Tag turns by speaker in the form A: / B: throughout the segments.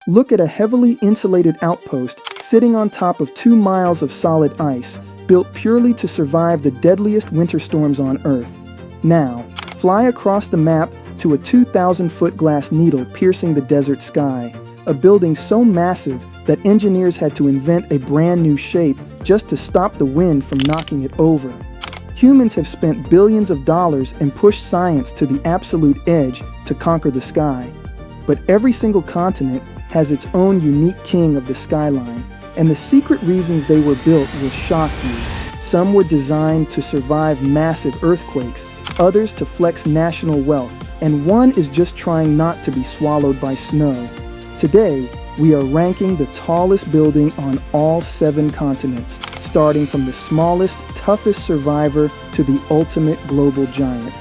A: Look at a heavily insulated outpost sitting on top of 2 miles of solid ice, built purely to survive the deadliest winter storms on Earth. Now, fly across the map to a 2,000-foot glass needle piercing the desert sky, a building so massive that engineers had to invent a brand new shape just to stop the wind from knocking it over. Humans have spent billions of dollars and pushed science to the absolute edge to conquer the sky. But every single continent has its own unique king of the skyline, and the secret reasons they were built will shock you. Some were designed to survive massive earthquakes, others to flex national wealth, and one is just trying not to be swallowed by snow. Today, we are ranking the tallest building on all 7 continents, starting from the smallest, toughest survivor to the ultimate global giant.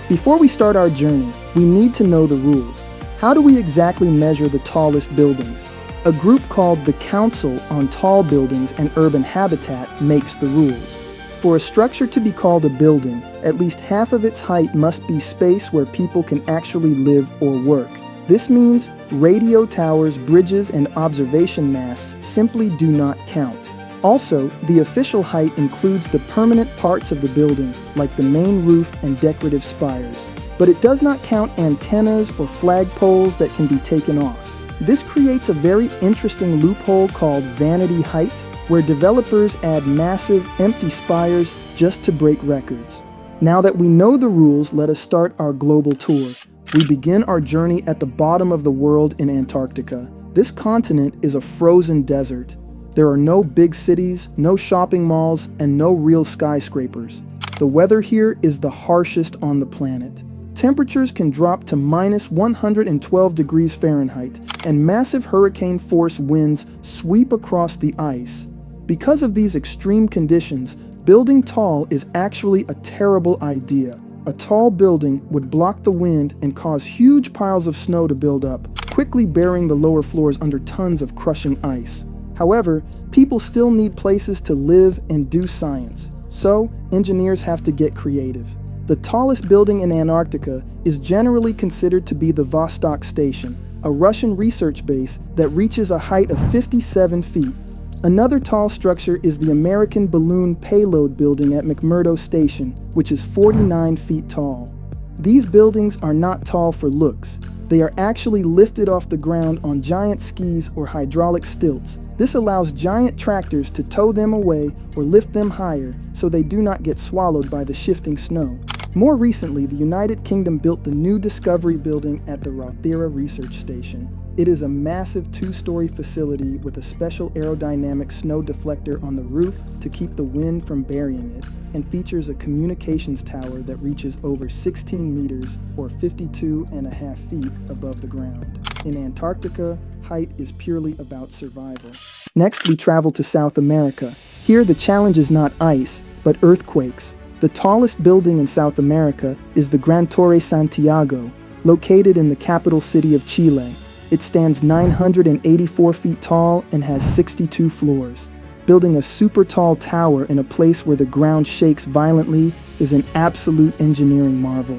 A: Before we start our journey, we need to know the rules. How do we exactly measure the tallest buildings? A group called the Council on Tall Buildings and Urban Habitat makes the rules. For a structure to be called a building, at least half of its height must be space where people can actually live or work. This means radio towers, bridges, and observation masts simply do not count. Also, the official height includes the permanent parts of the building, like the main roof and decorative spires. But it does not count antennas or flagpoles that can be taken off. This creates a very interesting loophole called vanity height, where developers add massive, empty spires just to break records. Now that we know the rules, let us start our global tour. We begin our journey at the bottom of the world in Antarctica. This continent is a frozen desert. There are no big cities, no shopping malls, and no real skyscrapers. The weather here is the harshest on the planet. Temperatures can drop to minus 112 degrees Fahrenheit, and massive hurricane-force winds sweep across the ice. Because of these extreme conditions, building tall is actually a terrible idea. A tall building would block the wind and cause huge piles of snow to build up, quickly burying the lower floors under tons of crushing ice. However, people still need places to live and do science, so engineers have to get creative. The tallest building in Antarctica is generally considered to be the Vostok Station, a Russian research base that reaches a height of 57 feet. Another tall structure is the American Balloon Payload Building at McMurdo Station, which is 49 feet tall. These buildings are not tall for looks. They are actually lifted off the ground on giant skis or hydraulic stilts. This allows giant tractors to tow them away or lift them higher so they do not get swallowed by the shifting snow. More recently, the United Kingdom built the new Discovery Building at the Rothera Research Station. It is a massive 2-story facility with a special aerodynamic snow deflector on the roof to keep the wind from burying it, and features a communications tower that reaches over 16 meters or 52.5 feet above the ground. In Antarctica, height is purely about survival. Next, we travel to South America. Here, the challenge is not ice, but earthquakes. The tallest building in South America is the Gran Torre Santiago, located in the capital city of Chile. It stands 984 feet tall and has 62 floors. Building a super tall tower in a place where the ground shakes violently is an absolute engineering marvel.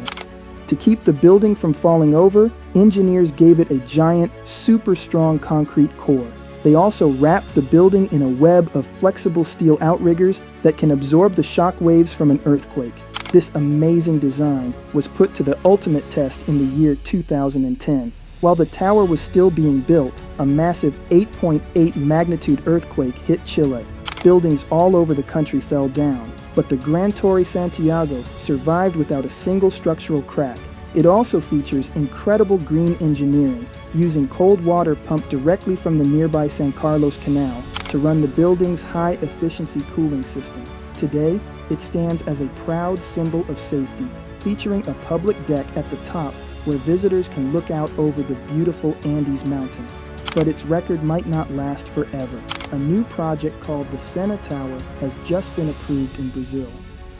A: To keep the building from falling over, engineers gave it a giant, super strong concrete core. They also wrapped the building in a web of flexible steel outriggers that can absorb the shock waves from an earthquake. This amazing design was put to the ultimate test in the year 2010. While the tower was still being built, a massive 8.8 magnitude earthquake hit Chile. Buildings all over the country fell down, but the Gran Torre Santiago survived without a single structural crack. It also features incredible green engineering, using cold water pumped directly from the nearby San Carlos Canal to run the building's high-efficiency cooling system. Today, it stands as a proud symbol of safety, featuring a public deck at the top where visitors can look out over the beautiful Andes Mountains. But its record might not last forever. A new project called the Sena Tower has just been approved in Brazil.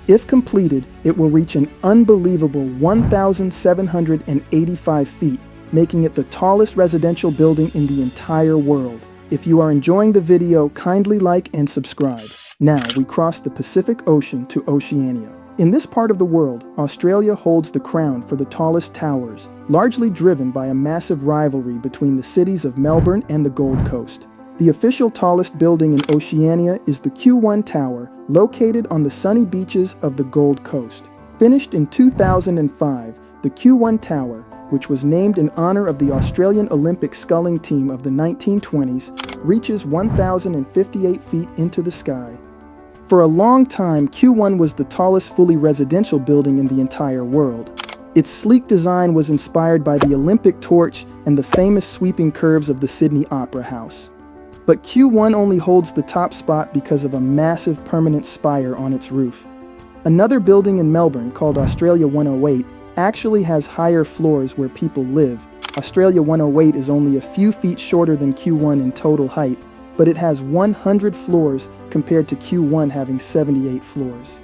A: If completed, it will reach an unbelievable 1,785 feet, making it the tallest residential building in the entire world. If you are enjoying the video, kindly like and subscribe. Now we cross the Pacific Ocean to Oceania. In this part of the world, Australia holds the crown for the tallest towers, largely driven by a massive rivalry between the cities of Melbourne and the Gold Coast. The official tallest building in Oceania is the Q1 Tower, located on the sunny beaches of the Gold Coast. Finished in 2005, the Q1 Tower, which was named in honor of the Australian Olympic sculling team of the 1920s, reaches 1,058 feet into the sky. For a long time, Q1 was the tallest fully residential building in the entire world. Its sleek design was inspired by the Olympic torch and the famous sweeping curves of the Sydney Opera House. But Q1 only holds the top spot because of a massive permanent spire on its roof. Another building in Melbourne, called Australia 108, actually has higher floors where people live. Australia 108 is only a few feet shorter than Q1 in total height, but it has 100 floors compared to Q1 having 78 floors.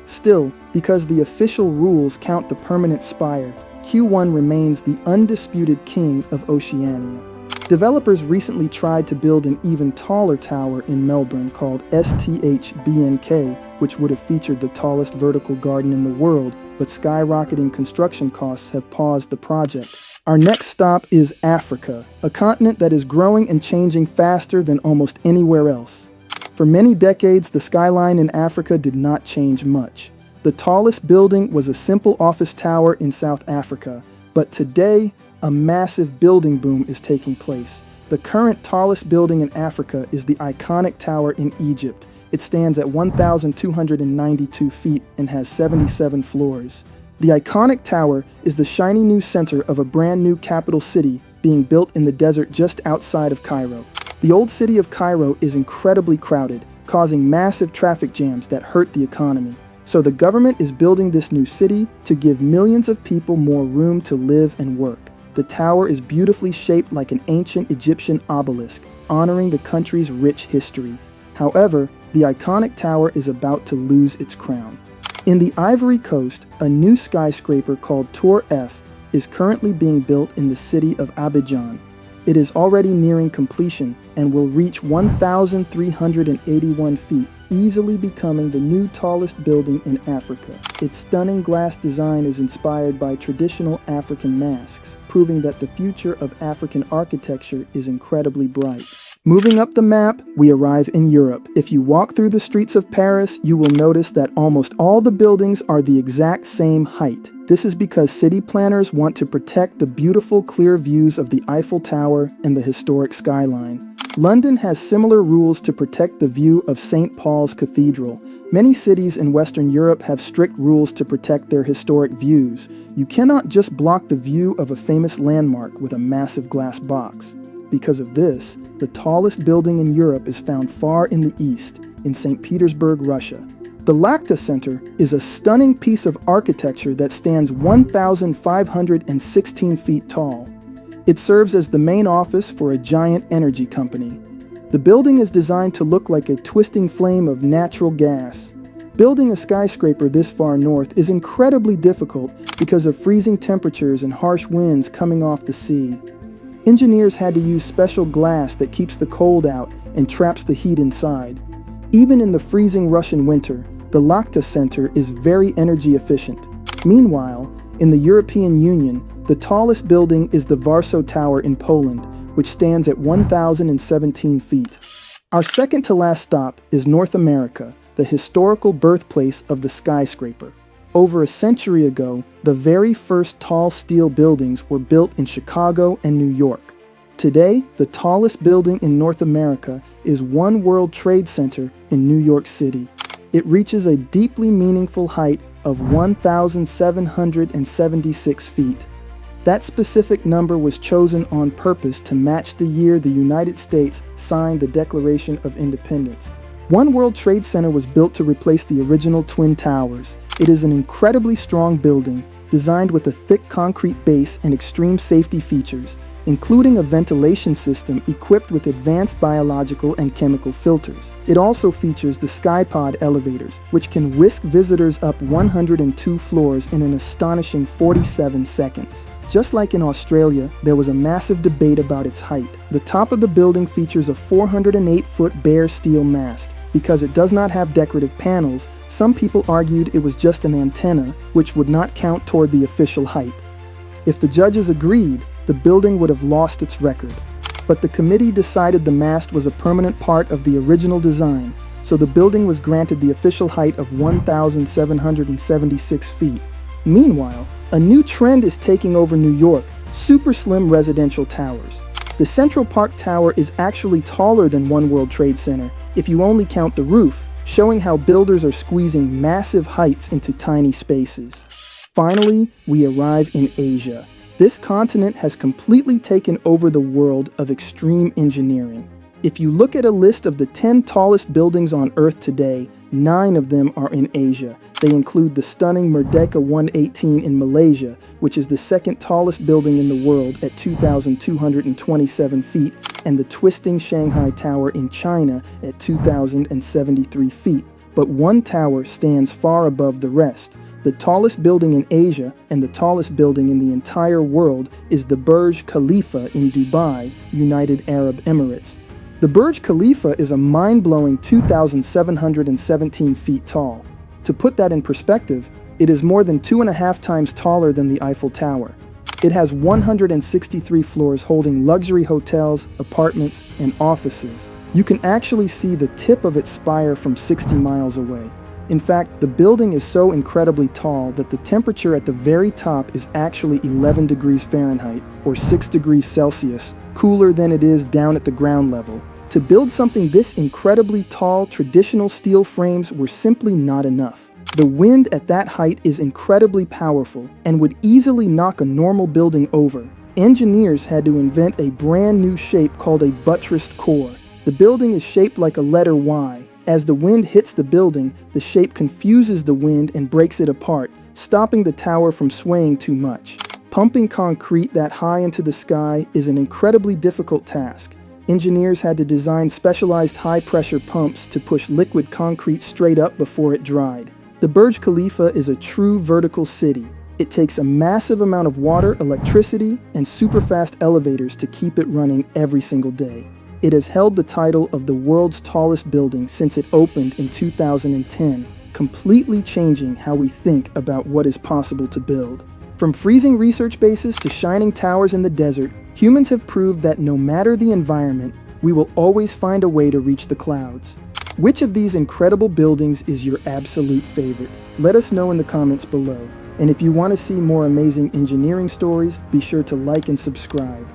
A: Still, because the official rules count the permanent spire, Q1 remains the undisputed king of Oceania. Developers recently tried to build an even taller tower in Melbourne called STHBNK, which would have featured the tallest vertical garden in the world, but skyrocketing construction costs have paused the project. Our next stop is Africa, a continent that is growing and changing faster than almost anywhere else. For many decades, the skyline in Africa did not change much. The tallest building was a simple office tower in South Africa, but today, a massive building boom is taking place. The current tallest building in Africa is the iconic tower in Egypt. It stands at 1,292 feet and has 77 floors. The iconic tower is the shiny new center of a brand new capital city being built in the desert just outside of Cairo. The old city of Cairo is incredibly crowded, causing massive traffic jams that hurt the economy. So the government is building this new city to give millions of people more room to live and work. The tower is beautifully shaped like an ancient Egyptian obelisk, honoring the country's rich history. However, the iconic tower is about to lose its crown. In the Ivory Coast, a new skyscraper called Tour F is currently being built in the city of Abidjan. It is already nearing completion and will reach 1,381 feet, easily becoming the new tallest building in Africa. Its stunning glass design is inspired by traditional African masks, proving that the future of African architecture is incredibly bright. Moving up the map, we arrive in Europe. If you walk through the streets of Paris, you will notice that almost all the buildings are the exact same height. This is because city planners want to protect the beautiful, clear views of the Eiffel Tower and the historic skyline. London has similar rules to protect the view of St. Paul's Cathedral. Many cities in Western Europe have strict rules to protect their historic views. You cannot just block the view of a famous landmark with a massive glass box. Because of this, the tallest building in Europe is found far in the east, in St. Petersburg, Russia. The Lacta Center is a stunning piece of architecture that stands 1,516 feet tall. It serves as the main office for a giant energy company. The building is designed to look like a twisting flame of natural gas. Building a skyscraper this far north is incredibly difficult because of freezing temperatures and harsh winds coming off the sea. Engineers had to use special glass that keeps the cold out and traps the heat inside. Even in the freezing Russian winter, the Lacta Center is very energy efficient. Meanwhile, in the European Union, the tallest building is the Warsaw Tower in Poland, which stands at 1,017 feet. Our second to last stop is North America, the historical birthplace of the skyscraper. Over a century ago, the very first tall steel buildings were built in Chicago and New York. Today, the tallest building in North America is One World Trade Center in New York City. It reaches a deeply meaningful height of 1,776 feet. That specific number was chosen on purpose to match the year the United States signed the Declaration of Independence. One World Trade Center was built to replace the original Twin Towers. It is an incredibly strong building, designed with a thick concrete base and extreme safety features, including a ventilation system equipped with advanced biological and chemical filters. It also features the Skypod elevators, which can whisk visitors up 102 floors in an astonishing 47 seconds. Just like in Australia, there was a massive debate about its height. The top of the building features a 408-foot bare steel mast. Because it does not have decorative panels, some people argued it was just an antenna, which would not count toward the official height. If the judges agreed, the building would have lost its record. But the committee decided the mast was a permanent part of the original design, so the building was granted the official height of 1,776 feet. Meanwhile, a new trend is taking over New York: super slim residential towers. The Central Park Tower is actually taller than One World Trade Center, if you only count the roof, showing how builders are squeezing massive heights into tiny spaces. Finally, we arrive in Asia. This continent has completely taken over the world of extreme engineering. If you look at a list of the 10 tallest buildings on Earth today, 9 of them are in Asia. They include the stunning Merdeka 118 in Malaysia, which is the second tallest building in the world at 2,227 feet, and the twisting Shanghai Tower in China at 2,073 feet. But one tower stands far above the rest. The tallest building in Asia and the tallest building in the entire world is the Burj Khalifa in Dubai, United Arab Emirates. The Burj Khalifa is a mind-blowing 2,717 feet tall. To put that in perspective, it is more than 2.5 times taller than the Eiffel Tower. It has 163 floors holding luxury hotels, apartments, and offices. You can actually see the tip of its spire from 60 miles away. In fact, the building is so incredibly tall that the temperature at the very top is actually 11 degrees Fahrenheit, or 6 degrees Celsius, cooler than it is down at the ground level. To build something this incredibly tall, traditional steel frames were simply not enough. The wind at that height is incredibly powerful and would easily knock a normal building over. Engineers had to invent a brand new shape called a buttressed core. The building is shaped like a letter Y. As the wind hits the building, the shape confuses the wind and breaks it apart, stopping the tower from swaying too much. Pumping concrete that high into the sky is an incredibly difficult task. Engineers had to design specialized high-pressure pumps to push liquid concrete straight up before it dried. The Burj Khalifa is a true vertical city. It takes a massive amount of water, electricity, and super-fast elevators to keep it running every single day. It has held the title of the world's tallest building since it opened in 2010, completely changing how we think about what is possible to build. From freezing research bases to shining towers in the desert, humans have proved that no matter the environment, we will always find a way to reach the clouds. Which of these incredible buildings is your absolute favorite? Let us know in the comments below. And if you want to see more amazing engineering stories, be sure to like and subscribe.